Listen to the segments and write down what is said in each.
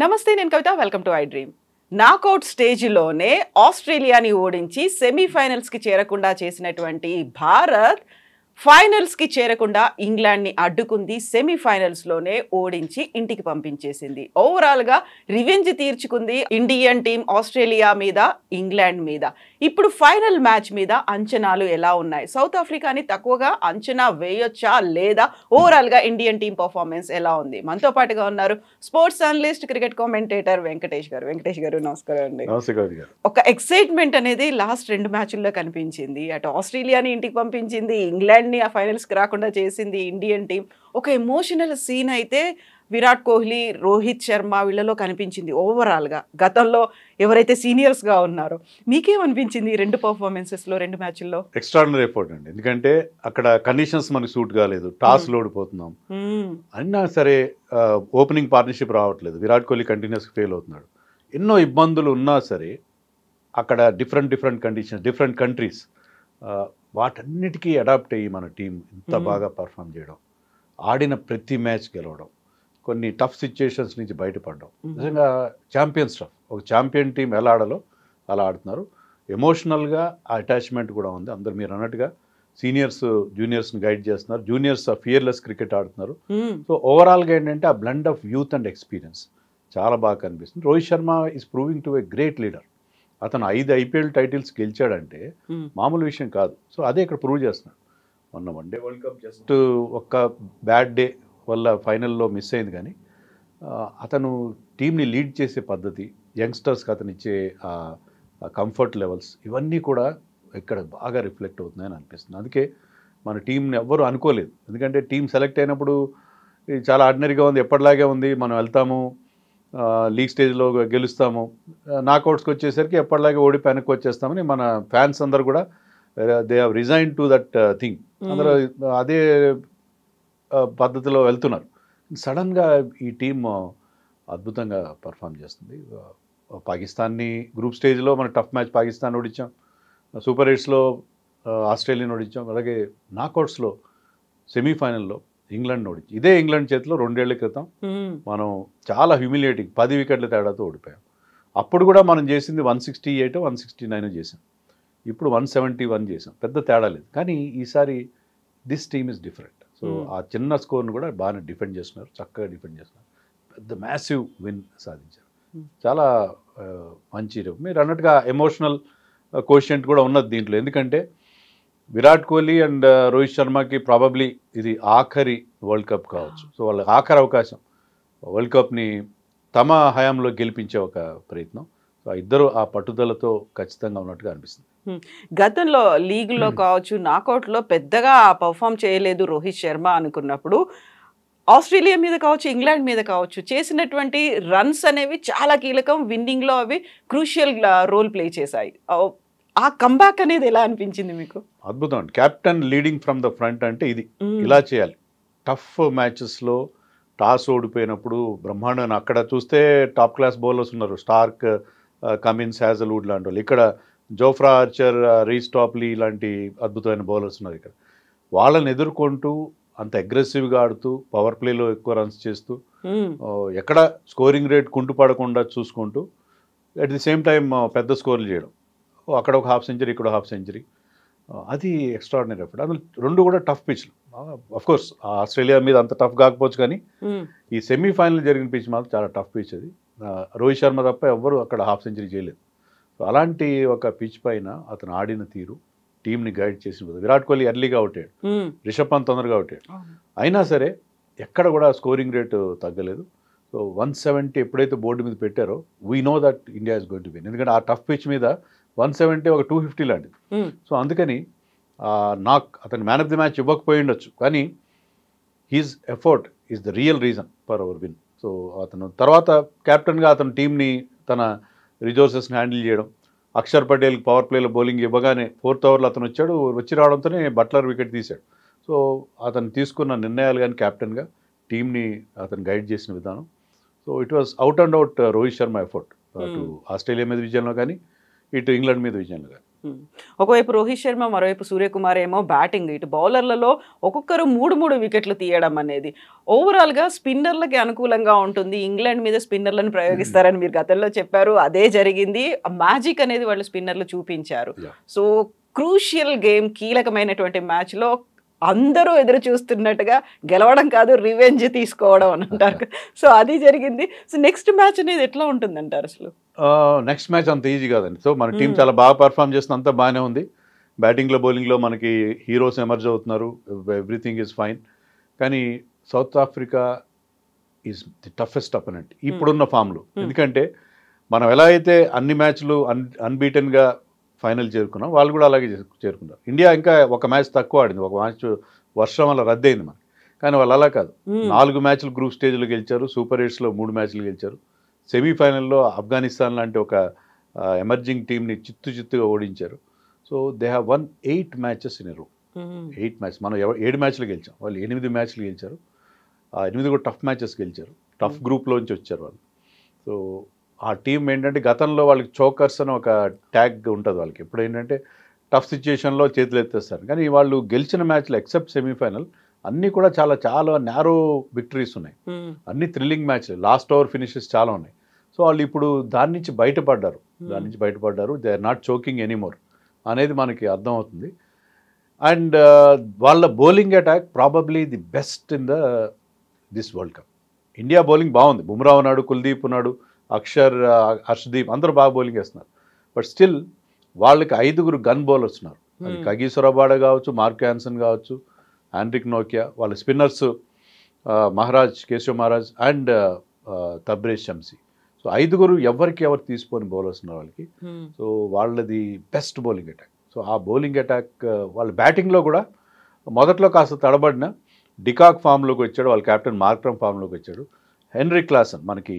నమస్తే, నేను Kavitha. Welcome to I dream. Knockout స్టేజ్లోనే ఆస్ట్రేలియాని ఓడించి సెమీఫైనల్స్కి చేరకుండా చేసినటువంటి భారత్ ఫైనల్స్కి చేరకుండా ఇంగ్లాండ్ని అడ్డుకుంది. సెమీఫైనల్స్లోనే ఓడించి ఇంటికి పంపించేసింది. ఓవరాల్గా రివెంజ్ తీర్చుకుంది ఇండియన్ టీం ఆస్ట్రేలియా మీద, ఇంగ్లాండ్ మీద. ఇప్పుడు ఫైనల్ మ్యాచ్ మీద అంచనాలు ఎలా ఉన్నాయి? సౌత్ ఆఫ్రికాని తక్కువగా అంచనా వేయొచ్చా లేదా? ఓవరాల్గా ఇండియన్ టీం పర్ఫార్మెన్స్ ఎలా ఉంది? మనతో పాటుగా ఉన్నారు sports analyst, cricket commentator Venkatesh గారు. వెంకటేష్ గారు, నమస్కారం అండి. ఒక ఎక్సైట్మెంట్ అనేది లాస్ట్ 2 మ్యాచ్ల్లో కనిపించింది. అటు ఆస్ట్రేలియాని ఇంటికి పంపించింది, ఇంగ్లాండ్ని ఆ ఫైనల్స్కి రాకుండా చేసింది ఇండియన్ టీం. ఒక ఎమోషనల్ సీన్ అయితే విరాట్ కోహ్లీ, రోహిత్ శర్మ వీళ్ళలో కనిపించింది. ఓవరాల్గా గతంలో ఎవరైతే సీనియర్స్గా ఉన్నారో మీకేమనిపించింది ఈ 2 పర్ఫార్మెన్సెస్లో, 2 మ్యాచ్ల్లో? ఎక్స్ట్రాడినరీ ఎఫర్ట్ అండి. ఎందుకంటే అక్కడ కండిషన్స్ మనకి సూట్ కాలేదు, టాస్లు ఓడిపోతున్నాం అయినా సరే ఓపెనింగ్ పార్ట్నర్షిప్ రావట్లేదు, విరాట్ కోహ్లీ కంటిన్యూస్గా ఫెయిల్ అవుతున్నాడు. ఎన్నో ఇబ్బందులు ఉన్నా సరే అక్కడ డిఫరెంట్ కండిషన్స్, డిఫరెంట్ కంట్రీస్, వాటన్నిటికీ అడాప్ట్ అయ్యి మన టీం ఇంత బాగా పర్ఫామ్ చేయడం, ఆడిన ప్రతి మ్యాచ్ గెలవడం, కొన్ని టఫ్ సిచ్యుయేషన్స్ నుంచి బయటపడడం, నిజంగా ఛాంపియన్ స్టఫ్. ఒక ఛాంపియన్ టీం ఎలా ఆడాలో అలా ఆడుతున్నారు. ఎమోషనల్గా ఆ అటాచ్మెంట్ కూడా ఉంది. అందరు మీరు అన్నట్టుగా సీనియర్స్ జూనియర్స్ని గైడ్ చేస్తున్నారు, జూనియర్స్ ఫియర్లెస్ క్రికెట్ ఆడుతున్నారు. సో ఓవరాల్గా ఏంటంటే ఆ blend of youth and experience చాలా బాగా కనిపిస్తుంది. Rohit Sharma is proving to a great leader. అతను 5 IPL టైటిల్స్ గెలిచాడంటే మామూలు విషయం కాదు. సో అదే ఇక్కడ ప్రూవ్ చేస్తున్నాడు. మొన్న వన్డే వరల్డ్ కప్ జస్ట్ ఒక్క బ్యాడ్ డే వల్ల ఫైనల్లో మిస్ అయింది, కానీ అతను టీంని లీడ్ చేసే పద్ధతి, యంగ్స్టర్స్కి అతను ఇచ్చే కంఫర్ట్ లెవెల్స్, ఇవన్నీ కూడా ఇక్కడ బాగా రిఫ్లెక్ట్ అవుతున్నాయని అనిపిస్తుంది. అందుకే మన టీంని ఎవ్వరూ అనుకోలేదు. ఎందుకంటే టీం సెలెక్ట్ అయినప్పుడు ఇది చాలా ఆర్డినరీగా ఉంది, ఎప్పటిలాగే ఉంది, మనం వెళ్తాము లీగ్ స్టేజ్లో గెలుస్తాము, నాకౌట్స్కి వచ్చేసరికి ఎప్పటిలాగే ఓడిపోయి వెనక్కి వచ్చేస్తామని మన ఫ్యాన్స్ అందరు కూడా they have resign to that thing. అందరూ అదే పద్ధతిలో వెళ్తున్నారు. సడన్గా ఈ టీం అద్భుతంగా పర్ఫామ్ చేస్తుంది. పాకిస్తాన్ని గ్రూప్ స్టేజ్లో మన టఫ్ మ్యాచ్ పాకిస్తాన్ ఓడించాం, సూపర్ 8స్లో ఆస్ట్రేలియాని ఓడించాం, అలాగే నాకౌట్స్లో సెమీఫైనల్లో ఇంగ్లాండ్ ఓడించి, ఇదే ఇంగ్లాండ్ చేతిలో 2 ఏళ్ల క్రితం మనం చాలా హ్యూమిలియేటింగ్ 10 వికెట్ల తేడాతో ఓడిపోయాం. అప్పుడు కూడా మనం చేసింది 168, 169 చేసాం. ఇప్పుడు 171 చేసాం. పెద్ద తేడా లేదు. కానీ ఈసారి this team is different. So ఆ చిన్న స్కోర్ను కూడా బాగానే డిఫెండ్ చేస్తున్నారు, చక్కగా డిఫెండ్ చేస్తున్నారు, పెద్ద మ్యాసివ్ విన్ సాధించారు. చాలా మంచి. మీరు అన్నట్టుగా ఎమోషనల్ కోషెంట్ కూడా ఉన్నది దీంట్లో. ఎందుకంటే విరాట్ కోహ్లీ అండ్ రోహిత్ శర్మకి ప్రాబబ్లీ ఇది ఆఖరి వరల్డ్ కప్ కావచ్చు. సో వాళ్ళ ఆఖరి అవకాశం వరల్డ్ కప్ని తమ హయాంలో గెలిపించే ఒక ప్రయత్నం. సో ఇద్దరు ఆ పట్టుదలతో ఖచ్చితంగా ఉన్నట్టుగా అనిపిస్తుంది. గతంలో లీగ్లో కావచ్చు, నాకౌట్లో పెద్దగా పర్ఫామ్ చేయలేదు రోహిత్ శర్మ అనుకున్నప్పుడు ఆస్ట్రేలియా మీద కావచ్చు, ఇంగ్లాండ్ మీద కావచ్చు, చేసినటువంటి రన్స్ అనేవి చాలా కీలకం. విన్నింగ్లో అవి క్రూషియల్ రోల్ ప్లే చేశాయి. ఆ కంబ్యాక్ అనేది ఎలా అనిపించింది మీకు? అద్భుతం అండి. Captain leading from the front అంటే ఇది ఇలా చేయాలి. టఫ్ మ్యాచెస్లో టాస్ ఓడిపోయినప్పుడు బ్రహ్మాండంగా అక్కడ చూస్తే టాప్ క్లాస్ బౌలర్స్ ఉన్నారు, స్టార్క్, కమిన్స్, హ్యాజల్వుడ్ లాంటి వాళ్ళు. ఇక్కడ జోఫ్రా ఆర్చర్, రీస్ టాప్లీ లాంటి అద్భుతమైన బౌలర్స్ ఉన్నారు. ఇక్కడ వాళ్ళని ఎదుర్కొంటూ అంత అగ్రెసివ్గా ఆడుతూ పవర్ ప్లేలో ఎక్కువ రన్స్ చేస్తూ ఎక్కడ స్కోరింగ్ రేట్ కుంటుపడకుండా చూసుకుంటూ అట్ ది సేమ్ టైం పెద్ద స్కోర్లు చేయడం, అక్కడ ఒక హాఫ్ సెంచరీ, ఇక్కడ హాఫ్ సెంచరీ, అది ఎక్స్ట్రాడినరీ ఎఫర్ట్. అందులో 2 కూడా టఫ్ పిచ్లు. అఫ్కోర్స్ ఆస్ట్రేలియా మీద అంత టఫ్ కాకపోవచ్చు, కానీ ఈ సెమీఫైనల్ జరిగిన పిచ్ మాత్రం చాలా టఫ్ పిచ్. అది రోహిత్ శర్మ తప్ప ఎవ్వరు అక్కడ హాఫ్ సెంచరీ చేయలేదు. సో అలాంటి ఒక పిచ్ పైన అతను ఆడిన తీరు, టీంని గైడ్ చేసిన, విరాట్ కోహ్లీ ఎర్లీగా అవుట్ అయ్యాడు, రిషబ్ పంత్ తొందరగా అవుట్ అయ్యాడు, అయినా సరే ఎక్కడ కూడా స్కోరింగ్ రేటు తగ్గలేదు. సో 170 ఎప్పుడైతే బోర్డు మీద పెట్టారో we know that India is going to win. ఎందుకంటే ఆ టఫ్ పిచ్ మీద 170 ఒక 250 లాంటిది. సో అందుకని అతను మ్యాన్ ఆఫ్ ది మ్యాచ్ ఇవ్వకపోయి ఉండొచ్చు, కానీ his effort is the real reason for our win. So అతను తర్వాత కెప్టెన్గా అతను టీంని, తన రిసోర్సెస్ని హ్యాండిల్ చేయడం, అక్షర్ పటేల్ పవర్ ప్లేలో బౌలింగ్ ఇవ్వగానే 4th ఓవర్లో అతను వచ్చి రావడంతోనే బట్లర్ వికెట్ తీశాడు. సో అతను తీసుకున్న నిర్ణయాలు కానీ, కెప్టెన్గా టీంని అతను గైడ్ చేసిన విధానం, so it was out and out Rohit Sharma effort. అటు ఆస్ట్రేలియా మీద విజయంలో కానీ, ఇటు ఇంగ్లాండ్ మీద విజయాలు కానీ. ఒకవైపు రోహిత్ శర్మ, మరోవైపు సూర్యకుమార్ ఏమో బ్యాటింగ్, ఇటు బౌలర్లలో ఒక్కొక్కరు 3 వికెట్లు తీయడం అనేది ఓవరాల్గా స్పిన్నర్లకి అనుకూలంగా ఉంటుంది. ఇంగ్లాండ్ మీద స్పిన్నర్లను ప్రయోగిస్తారని మీరు గతంలో చెప్పారు, అదే జరిగింది. మ్యాజిక్ అనేది వాళ్ళు స్పిన్నర్లు చూపించారు. సో క్రూషియల్ గేమ్, కీలకమైనటువంటి మ్యాచ్లో అందరూ ఎదురు చూస్తున్నట్టుగా గెలవడం కాదు, రివెంజ్ తీసుకోవడం అని అంటారు. సో అది జరిగింది. సో నెక్స్ట్ మ్యాచ్ అనేది ఎట్లా ఉంటుంది అంటారు అసలు? నెక్స్ట్ మ్యాచ్ అంత ఈజీ కాదండి. సో మన టీం చాలా బాగా పర్ఫామ్ చేస్తుంది, అంతా బాగానే ఉంది. బ్యాటింగ్లో బౌలింగ్లో మనకి హీరోస్ ఎమర్జ్ అవుతున్నారు, ఎవ్రీథింగ్ ఈజ్ ఫైన్. కానీ south Africa is the toughest opponent ఇప్పుడున్న ఫామ్లో. ఎందుకంటే మనం ఎలా అయితే అన్ని మ్యాచ్లు అన్బీటెన్గా ఫైనల్ చేరుకున్నాం, వాళ్ళు కూడా అలాగే చేరుకున్నారు. ఇండియా ఇంకా ఒక మ్యాచ్ తక్కువ ఆడింది, ఒక మ్యాచ్ వర్షం వల్ల రద్దయింది మనకి. కానీ వాళ్ళు అలా కాదు, 4 మ్యాచ్లు గ్రూప్ స్టేజ్లో గెలిచారు, సూపర్ 8లో 3 మ్యాచ్లు గెలిచారు. సెమీఫైనల్లో ఆఫ్ఘనిస్తాన్ లాంటి ఒక ఎమర్జింగ్ టీంని చిత్తుగా ఓడించారు. So they have won 8 matches in a row. 8 match, మనం 7 మ్యాచ్లు గెలిచాం, వాళ్ళు 8 మ్యాచ్లు గెలిచారు. 8 కూడా టఫ్ మ్యాచెస్ గెలిచారు, టఫ్ గ్రూప్లోంచి వచ్చారు వాళ్ళు. సో ఆ టీం ఏంటంటే గతంలో వాళ్ళకి చోకర్స్ అని ఒక ట్యాగ్ ఉంటుంది వాళ్ళకి, ఎప్పుడు ఏంటంటే టఫ్ సిచ్యుయేషన్లో చేతులు ఎత్తేస్తారు. కానీ వాళ్ళు గెలిచిన మ్యాచ్లు ఎక్సెప్ట్ సెమీఫైనల్ అన్నీ కూడా చాలా చాలా నేరో విక్టరీస్ ఉన్నాయి, అన్ని థ్రిల్లింగ్ మ్యాచ్లు, లాస్ట్ ఓవర్ ఫినిషెస్ చాలా ఉన్నాయి. సో వాళ్ళు ఇప్పుడు దాని నుంచి బయటపడ్డారు. They are not choking anymore అనేది మనకి అర్థమవుతుంది. అండ్ వాళ్ళ bowling attack probably the best in this world cup. India bowling బాగుంది, బుమ్రా ఉన్నాడు, కుల్దీప్ ఉన్నాడు, అక్షర్, హర్షదీప్ అందరూ బాగా బౌలింగ్ వేస్తున్నారు. బట్ స్టిల్ వాళ్ళకి 5 గన్ బౌలర్స్ ఉన్నారు. అది కగిసో రబాడ కావచ్చు, మార్క్ యాన్సన్ కావచ్చు, ఆండ్రిక్ నోకియా, వాళ్ళ spinners Maharaj, Keshav Maharaj and Tabraiz Shamsi. So 5 ఎవరు తీసుకోని బౌలర్స్ ఉన్నారు వాళ్ళకి. సో వాళ్ళది బెస్ట్ బౌలింగ్ అటాక్. సో ఆ బౌలింగ్ అటాక్ వాళ్ళ బ్యాటింగ్లో కూడా మొదట్లో కాస్త తడబడిన డికాక్ ఫామ్లోకి వచ్చాడు, వాళ్ళ కెప్టెన్ మార్క్రమ్ ఫామ్లోకి వచ్చాడు. హెన్రిక్ క్లాసన్ మనకి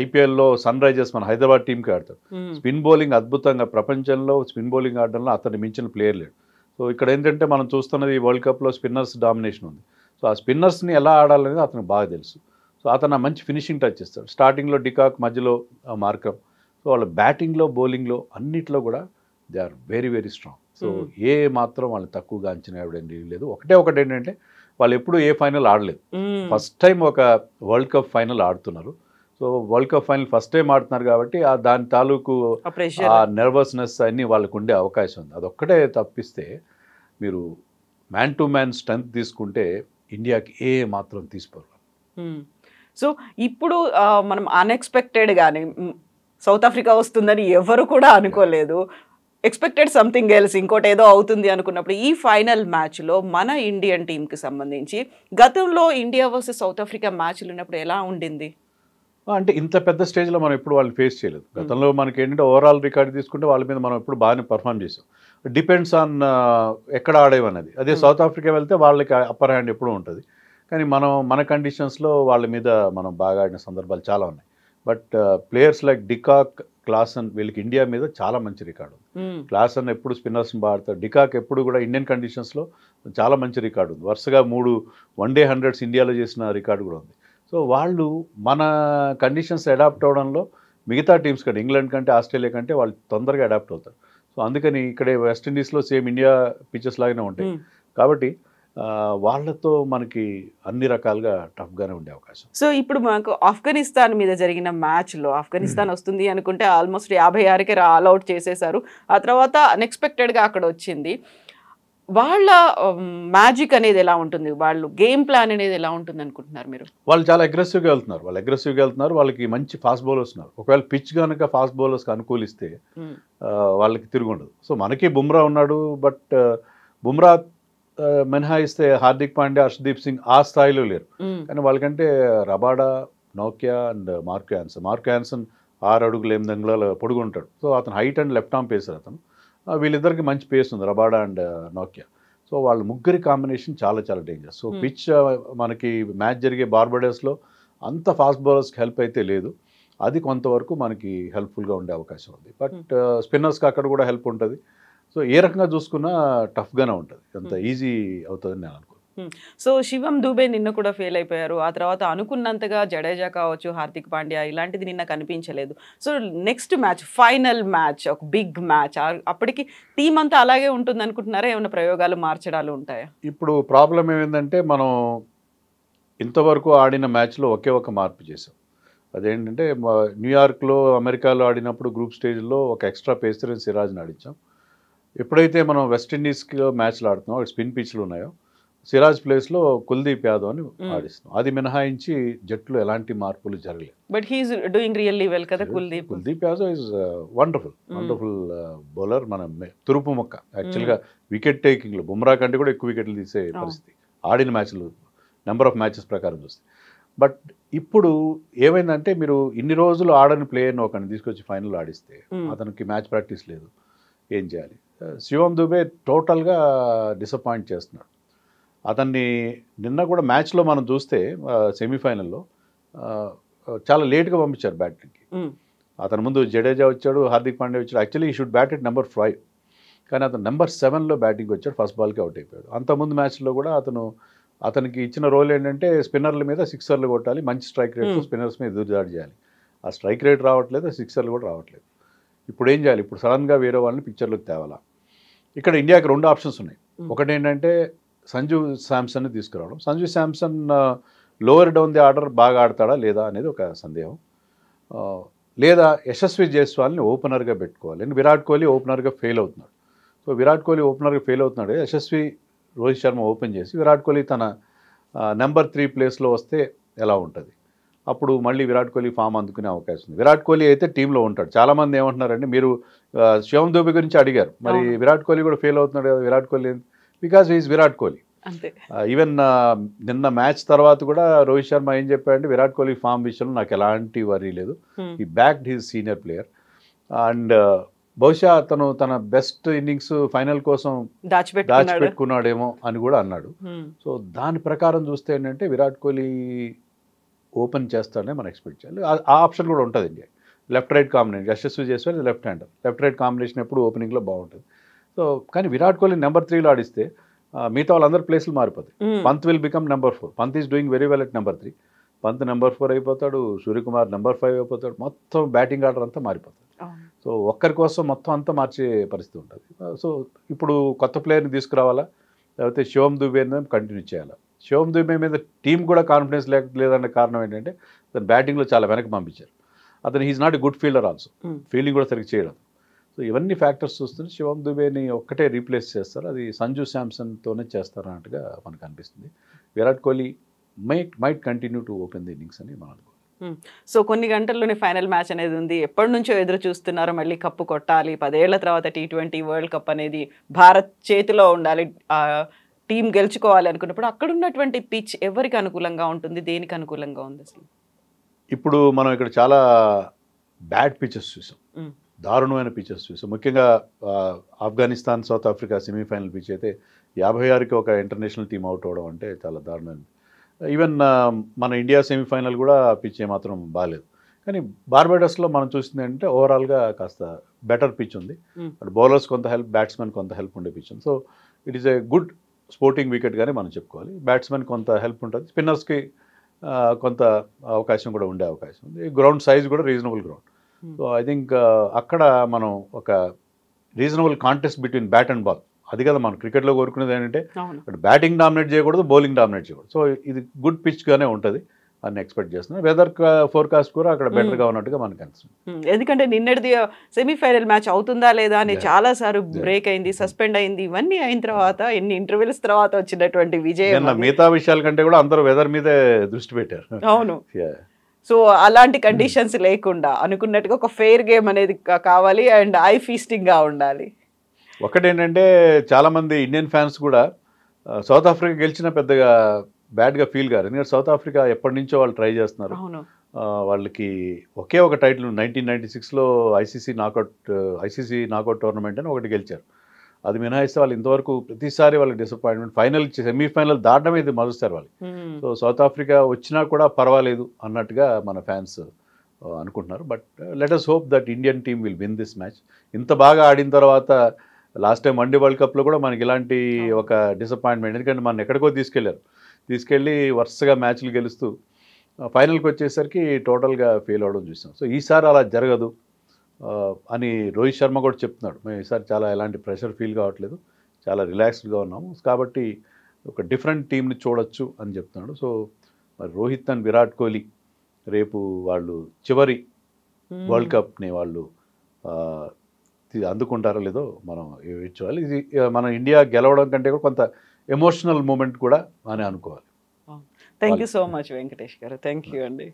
ఐపీఎల్లో సన్ రైజర్స్ మన హైదరాబాద్ టీంకి ఆడతాడు. స్పిన్ బౌలింగ్ అద్భుతంగా, ప్రపంచంలో స్పిన్ బౌలింగ్ ఆడడంలో అతన్ని మించిన ప్లేయర్ లేడు. సో ఇక్కడ ఏంటంటే మనం చూస్తున్నది వరల్డ్ కప్లో స్పిన్నర్స్ డామినేషన్ ఉంది. సో ఆ స్పిన్నర్స్ని ఎలా ఆడాలనేది అతనికి బాగా తెలుసు. సో అతను మంచి ఫినిషింగ్ టచ్ చేస్తాడు. స్టార్టింగ్లో డికాక్, మధ్యలో మార్కమ్. సో వాళ్ళ బ్యాటింగ్లో బౌలింగ్లో అన్నిట్లో కూడా they are very very strong. So ఏ మాత్రం వాళ్ళు తక్కువగా అంచనా వేయడం లేదు. ఒకటి ఏంటంటే వాళ్ళు ఎప్పుడు ఏ ఫైనల్ ఆడలేదు, ఫస్ట్ టైం ఒక వరల్డ్ కప్ ఫైనల్ ఆడుతున్నారు. So world cup final first time ఆడుతున్నారు కాబట్టి దాని తాలూకు ఆ నర్వస్నెస్ అన్నీ వాళ్ళకు ఉండే అవకాశం ఉంది. అదొక్కటే తప్పిస్తే మీరు మ్యాన్ టు మ్యాన్ స్ట్రెంత్ తీసుకుంటే ఇండియాకి ఏ మాత్రం తీసుకోరు. సో ఇప్పుడు మనం అన్ఎక్స్పెక్టెడ్గానే సౌత్ ఆఫ్రికా వస్తుందని ఎవరు కూడా అనుకోలేదు. ఎక్స్పెక్టెడ్ సంథింగ్ ఎల్స్, ఇంకోటి ఏదో అవుతుంది అనుకున్నప్పుడు ఈ ఫైనల్ మ్యాచ్లో మన ఇండియన్ టీంకి సంబంధించి గతంలో ఇండియా వర్సెస్ సౌత్ ఆఫ్రికా మ్యాచ్లు ఉన్నప్పుడు ఎలా ఉండింది? అంటే ఇంత పెద్ద స్టేజ్లో మనం ఎప్పుడు వాళ్ళని ఫేస్ చేయలేదు. గతంలో మనకి ఏంటంటే ఓవరాల్ రికార్డు తీసుకుంటే వాళ్ళ మీద మనం ఎప్పుడు బాగానే పర్ఫామ్ చేసాం. డిపెండ్స్ ఆన్ ఎక్కడ ఆడేవన్నది. అదే సౌత్ ఆఫ్రికా వెళ్తే వాళ్ళకి అప్పర్ హ్యాండ్ ఎప్పుడూ ఉంటుంది. కానీ మన కండిషన్స్లో వాళ్ళ మీద మనం బాగా ఆడిన సందర్భాలు చాలా ఉన్నాయి. But players like de Kock, Klaasen, వీళ్ళకి ఇండియా మీద చాలా మంచి రికార్డు ఉంది. క్లాసన్ ఎప్పుడు స్పిన్నర్స్ని బాగా ఆడతారు, డికాక్ ఎప్పుడు కూడా ఇండియన్ కండిషన్స్లో చాలా మంచి రికార్డు ఉంది. వరుసగా 3 వన్డే 100s ఇండియాలో చేసిన రికార్డు కూడా ఉంది. సో వాళ్ళు మన కండిషన్స్ అడాప్ట్ అవడంలో మిగతా టీమ్స్ కంటే, ఇంగ్లాండ్ కంటే, ఆస్ట్రేలియా కంటే వాళ్ళు తొందరగా అడాప్ట్ అవుతారు. సో అందుకని ఇక్కడే వెస్టిండీస్లో సేమ్ ఇండియా పిచెస్ లాగానే ఉంటాయి కాబట్టి వాళ్ళతో మనకి అన్ని రకాలుగా టఫ్గానే ఉండే అవకాశం. సో ఇప్పుడు మనకు ఆఫ్ఘనిస్తాన్ మీద జరిగిన మ్యాచ్లో ఆఫ్ఘనిస్తాన్ వస్తుంది అనుకుంటే ఆల్మోస్ట్ 56కే ఆల్అవుట్ చేసేశారు. ఆ తర్వాత అన్ఎక్స్పెక్టెడ్గా అక్కడ వచ్చింది. వాళ్ళ మ్యాజిక్ అనేది ఎలా ఉంటుంది, వాళ్ళు గేమ్ ప్లాన్ అనేది ఎలా ఉంటుంది అనుకుంటున్నారు మీరు? వాళ్ళు చాలా అగ్రెసివ్గా వెళ్తున్నారు. వాళ్ళకి మంచి ఫాస్ట్ బౌలర్స్ ఉన్నారు. ఒకవేళ పిచ్ కనుక ఫాస్ట్ బౌలర్స్కి అనుకూలిస్తే వాళ్ళకి తిరుగుండదు. సో మనకి బుమ్రా ఉన్నాడు, బట్ బుమ్రా మినహాయిస్తే హార్దిక్ పాండ్యా, హర్షదీప్ సింగ్ ఆ స్థాయిలో లేరు. కానీ వాళ్ళకంటే Rabada, Nokia and mark Jansen 6 అడుగులు 8 అంగుళాల పొడుగుంటాడు. సో అతను height and left arm pacer. అతను వీళ్ళిద్దరికి మంచి పేస్ ఉంది, రబాడా అండ్ నోకియా. సో వాళ్ళ ముగ్గురి కాంబినేషన్ చాలా చాలా డేంజర్. సో పిచ్ మనకి మ్యాచ్ జరిగే బార్బడోస్లో అంత ఫాస్ట్ బౌలర్స్కి హెల్ప్ అయితే లేదు. అది కొంతవరకు మనకి హెల్ప్ఫుల్గా ఉండే అవకాశం ఉంది. బట్ స్పిన్నర్స్కి అక్కడ కూడా హెల్ప్ ఉంటుంది. సో ఏ రకంగా చూసుకున్నా టఫ్గానే ఉంటుంది, అంత ఈజీ అవుతుందని నేను అనుకోను. సో శివం దూబే నిన్న కూడా ఫెయిల్ అయిపోయారు. ఆ తర్వాత అనుకున్నంతగా జడేజా కావచ్చు, హార్దిక్ పాండ్యా ఇలాంటిది నిన్న కనిపించలేదు. So next match, final match, ఒక బిగ్ మ్యాచ్. అప్పటికి టీం అంతా అలాగే ఉంటుంది అనుకుంటున్నారా? ఏమైనా ప్రయోగాలు, మార్చడాలు ఉంటాయా? ఇప్పుడు ప్రాబ్లం ఏమైందంటే మనం ఇంతవరకు ఆడిన మ్యాచ్లో ఒకే ఒక మార్పు చేసాం. అదేంటంటే న్యూయార్క్లో, అమెరికాలో ఆడినప్పుడు గ్రూప్ స్టేజ్లో ఒక ఎక్స్ట్రా పేసర్ సిరాజ్ని ఆడించాం. ఎప్పుడైతే మనం వెస్టిండీస్లో మ్యాచ్లు ఆడుతున్నాం, అక్కడ స్పిన్ పిచ్లు ఉన్నాయో, సిరాజ్ ప్లేస్లో కుల్దీప్ యాదవ్ అని ఆడిస్తున్నాం. అది మినహాయించి జట్టులో ఎలాంటి మార్పులు జరగలేదు. But he is doing really well కదా Kuldeep. Kuldeep Yadav is wonderful bowler. మన తురుపు మొక్క యాక్చువల్గా వికెట్ టేకింగ్లో బుమ్రా కంటే కూడా ఎక్కువ వికెట్లు తీసే పరిస్థితి ఆడిన మ్యాచ్లు, నెంబర్ ఆఫ్ మ్యాచెస్ ప్రకారం చూస్తే. బట్ ఇప్పుడు ఏమైందంటే మీరు ఇన్ని రోజులు ఆడని ప్లేయర్ని ఒకరిని తీసుకొచ్చి ఫైనల్ ఆడిస్తే అతనికి మ్యాచ్ ప్రాక్టీస్ లేదు, ఏం చేయాలి? శివం దుబే టోటల్గా డిసప్పాయింట్ చేస్తున్నాడు. అతన్ని నిన్న కూడా మ్యాచ్లో మనం చూస్తే సెమీఫైనల్లో చాలా లేట్గా పంపించారు బ్యాటింగ్కి. అతని ముందు జడేజా వచ్చాడు, హార్దిక్ పాండ్యా వచ్చాడు. యాక్చువల్లీ ఈ షుడ్ బ్యాట్ ఎట్ నెంబర్ 5, కానీ అతను నెంబర్ 7లో బ్యాటింగ్ వచ్చాడు. ఫస్ట్ బాల్కి అవుట్ అయిపోయాడు. అంతకుముందు మ్యాచ్లో కూడా అతనికి ఇచ్చిన రోల్ ఏంటంటే స్పిన్నర్ల మీద సిక్సర్లు కొట్టాలి, మంచి స్ట్రైక్ రేట్తో స్పిన్నర్స్ మీద ఎదురుదాడి చేయాలి. ఆ స్ట్రైక్ రేట్ రావట్లేదు, సిక్సర్లు కూడా రావట్లేదు. ఇప్పుడు ఏం చేయాలి? ఇప్పుడు సడన్గా వేరే వాళ్ళని పిక్చర్లోకి తేవాలా? ఇక్కడ ఇండియాకి 2 ఆప్షన్స్ ఉన్నాయి. ఒకటి ఏంటంటే సంజు శాంసన్ని తీసుకురావడం. Sanju Samson lower down the order బాగా ఆడతాడా లేదా అనేది ఒక సందేహం. లేదా యశస్వి జైస్వాల్ని ఓపెనర్గా పెట్టుకోవాలి. అండ్ విరాట్ కోహ్లీ ఓపెనర్గా ఫెయిల్ అవుతున్నాడు. సో విరాట్ కోహ్లీ ఓపెనర్గా ఫెయిల్ అవుతున్నాడు, యశస్వి రోహిత్ శర్మ ఓపెన్ చేసి విరాట్ కోహ్లీ తన నెంబర్ 3 ప్లేస్లో వస్తే ఎలా ఉంటుంది? అప్పుడు మళ్ళీ విరాట్ కోహ్లీ ఫామ్ అందుకునే అవకాశం ఉంది. విరాట్ కోహ్లీ అయితే టీంలో ఉంటాడు. చాలామంది ఏమంటున్నారంటే, మీరు శివం దూబే గురించి అడిగారు, మరి విరాట్ కోహ్లీ కూడా ఫెయిల్ అవుతున్నాడు కదా Virat Kohli, because is Virat Kohli. Even నిన్న మ్యాచ్ తర్వాత కూడా రోహిత్ శర్మ ఏం చెప్పాడంటే, విరాట్ కోహ్లీ ఫామ్ విషయంలో నాకు ఎలాంటి వరీ లేదు, ఈ backed his senior player and బహుశా అతను తన బెస్ట్ ఇన్నింగ్స్ ఫైనల్ కోసం దాచిపెట్టుకున్నాడేమో అని కూడా అన్నాడు. సో దాని ప్రకారం చూస్తే ఏంటంటే విరాట్ కోహ్లీ ఓపెన్ చేస్తాడని మనం ఎక్స్పెక్ట్ చేయాలి. ఆ ఆప్షన్ కూడా ఉంటుంది India. Left right combination, Yashasvi Jaiswal left hander, left right combination ఎప్పుడు ఓపెనింగ్లో బాగుంటుంది. సో కానీ విరాట్ కోహ్లీ నెంబర్ 3లో ఆడిస్తే మిగతా వాళ్ళందరూ ప్లేస్లు మారిపోతాయి. Pant will become number 4. Pant is doing very well at number 3. Pant number 4 అయిపోతాడు, సూర్యకుమార్ నెంబర్ 5 అయిపోతాడు. మొత్తం బ్యాటింగ్ ఆర్డర్ అంతా మారిపోతుంది. సో ఒక్కరి కోసం మొత్తం అంతా మార్చే పరిస్థితి ఉంటుంది. సో ఇప్పుడు కొత్త ప్లేయర్ని తీసుకురావాలా, లేకపోతే శివం దుబేని కంటిన్యూ చేయాలా? శివం దుబే మీద టీం కూడా కాన్ఫిడెన్స్ లేదన్న కారణం ఏంటంటే అతను బ్యాటింగ్లో చాలా వెనక్కి పంపించారు. అతను he's not a good fielder also, fielding కూడా సరిగ్గా చేయడం. సో ఇవన్నీ ఫ్యాక్టర్స్ చూస్తుంటే శివం దుబేని ఒక్కటే రీప్లేస్ చేస్తారు, అది సంజు శాంసన్తోనే చేస్తారు అన్నట్టుగా మనకు అనిపిస్తుంది. Virat Kohli might continue to open the innings అని మనం అనుకోవాలి. సో కొన్ని గంటల్లోనే ఫైనల్ మ్యాచ్ అనేది ఉంది. ఎప్పటి నుంచో ఎదురు చూస్తున్నారు, మళ్ళీ కప్పు కొట్టాలి, 10 ఏళ్ల తర్వాత T20 వరల్డ్ కప్ అనేది భారత్ చేతిలో ఉండాలి, టీం గెలుచుకోవాలి అనుకున్నప్పుడు అక్కడ ఉన్నటువంటి పిచ్ ఎవరికి అనుకూలంగా ఉంటుంది, దేనికి అనుకూలంగా ఉంది అసలు? ఇప్పుడు మనం ఇక్కడ చాలా బ్యాడ్ పిచెస్ చూసాం, దారుణమైన పిచెస్ చూసాం. ముఖ్యంగా Afghanistan south Africa semi-final pitch అయితే 56కి ఒక ఇంటర్నేషనల్ టీం అవుట్ అవడం అంటే చాలా దారుణమైనది. ఈవెన్ మన ఇండియా సెమీఫైనల్ కూడా పిచ్ ఏమాత్రం బాగాలేదు. కానీ బార్బేడస్లో మనం చూసింది ఏంటంటే ఓవరాల్గా కాస్త బెటర్ పిచ్ ఉంది. అటు బౌలర్స్ కొంత హెల్ప్, బ్యాట్స్మెన్ కొంత హెల్ప్ ఉండే పిచ్ ఉంది. So it is a good sporting వికెట్గానే మనం చెప్పుకోవాలి. బ్యాట్స్మెన్ కొంత హెల్ప్ ఉంటుంది, స్పిన్నర్స్కి కొంత అవకాశం కూడా ఉండే అవకాశం ఉంది. గ్రౌండ్ సైజ్ కూడా reasonable ground. So I think అక్కడ మనం ఒక reasonable contest between bat and ball, అది కదా మనం క్రికెట్లో కోరుకునేది ఏంటంటే అటు బ్యాటింగ్ డామినేట్ చేయకూడదు, బౌలింగ్ డామినేట్ చేయకూడదు. సో ఇది గుడ్ పిచ్గానే ఉంటుంది అని ఎక్స్పెక్ట్ చేస్తున్నాను. వెదర్ ఫోర్కాస్ట్ కూడా అక్కడ బెటర్గా ఉన్నట్టుగా మనకు అనిపిస్తుంది. ఎందుకంటే నిన్నటిది సెమీఫైనల్ మ్యాచ్ అవుతుందా లేదా అని చాలా సార్లు బ్రేక్ అయింది, సస్పెండ్ అయింది, ఇవన్నీ అయిన తర్వాత ఎన్ని ఇంటర్వ్యూస్ తర్వాత వచ్చినటువంటి విజయం. మిగతా విషయాల కంటే కూడా అందరూ వెదర్ మీదే దృష్టి పెట్టారు. అవును. సో అలాంటి కండిషన్స్ లేకుండా అనుకున్నట్టుగా ఒక ఫెయిర్ గేమ్ అనేది కావాలి అండ్ ఐ ఫీస్టింగ్గా ఉండాలి. ఒకటేంటంటే చాలామంది ఇండియన్ ఫ్యాన్స్ కూడా సౌత్ ఆఫ్రికా గెలిచిన పెద్దగా బ్యాడ్గా ఫీల్ కాదు. ఎందుకంటే సౌత్ ఆఫ్రికా ఎప్పటి నుంచో వాళ్ళు ట్రై చేస్తున్నారు. వాళ్ళకి ఒకే ఒక టైటిల్ 1996లో ఐసీసీ నాకౌట్ టోర్నమెంట్ అని ఒకటి గెలిచారు. అది మినహాయిస్తే వాళ్ళు ఇంతవరకు ప్రతిసారి వాళ్ళకి డిసప్పాయింట్మెంట్. ఫైనల్ సెమీఫైనల్ దాటమే ఇది మరుస్తారు వాళ్ళు. సో సౌత్ ఆఫ్రికా వచ్చినా కూడా పర్వాలేదు అన్నట్టుగా మన ఫ్యాన్స్ అనుకుంటున్నారు. But let us hope that Indian team will win this match. ఇంత బాగా ఆడిన తర్వాత లాస్ట్ టైం వన్డే వరల్డ్ కప్లో కూడా మనకి ఇలాంటి ఒక డిసప్పాయింట్మెంట్, ఎందుకంటే మనం ఎక్కడికో తీసుకెళ్ళి వరుసగా మ్యాచ్లు గెలుస్తూ ఫైనల్కి వచ్చేసరికి టోటల్గా ఫెయిల్ అవ్వడం చూసాం. సో ఈసారి అలా జరగదు అని రోహిత్ శర్మ కూడా చెప్తున్నాడు. మేము ఈసారి చాలా ఎలాంటి ప్రెషర్ ఫీల్ కావట్లేదు, చాలా రిలాక్స్డ్గా ఉన్నాము, కాబట్టి ఒక డిఫరెంట్ టీంని చూడొచ్చు అని చెప్తున్నాడు. సో మరి రోహిత్ అండ్ విరాట్ కోహ్లీ రేపు వాళ్ళు చివరి వరల్డ్ కప్ని వాళ్ళు అందుకుంటారో లేదో మనం చూడాలి. ఇది మన ఇండియా గెలవడం కంటే కూడా కొంత ఎమోషనల్ మూమెంట్ కూడా అని అనుకోవాలి. Thank you so much Venkatesh గారు, థ్యాంక్ యూ అండి.